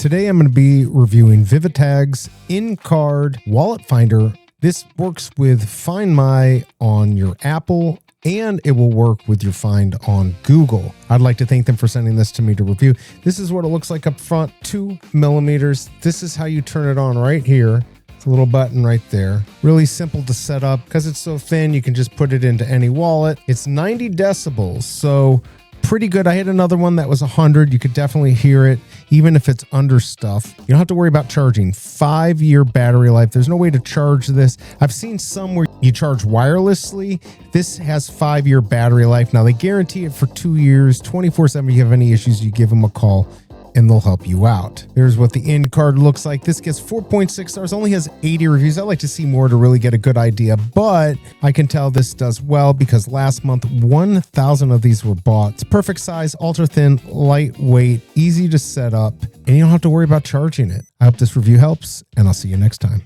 Today I'm going to be reviewing Vivitagx InCard Wallet Finder. This works with Find My on your Apple, and it will work with your Find on Google. I'd like to thank them for sending this to me to review. This is what it looks like up front, 2 millimeters. This is how you turn it on right here. It's a little button right there. Really simple to set up. Because it's so thin, you can just put it into any wallet. It's 90 decibels, so pretty good. I had another one that was 100. You could definitely hear it, even if it's under stuff. You don't have to worry about charging. 5-year battery life. There's no way to charge this. I've seen some where you charge wirelessly. This has 5-year battery life. Now, they guarantee it for 2 years, 24/7. If you have any issues, you give them a call and they'll help you out. Here's what the InCard looks like. This gets 4.6 stars, only has 80 reviews. I like to see more to really get a good idea, but I can tell this does well because last month 1,000 of these were bought. It's perfect size, ultra thin, lightweight, easy to set up, and you don't have to worry about charging it. I hope this review helps, and I'll see you next time.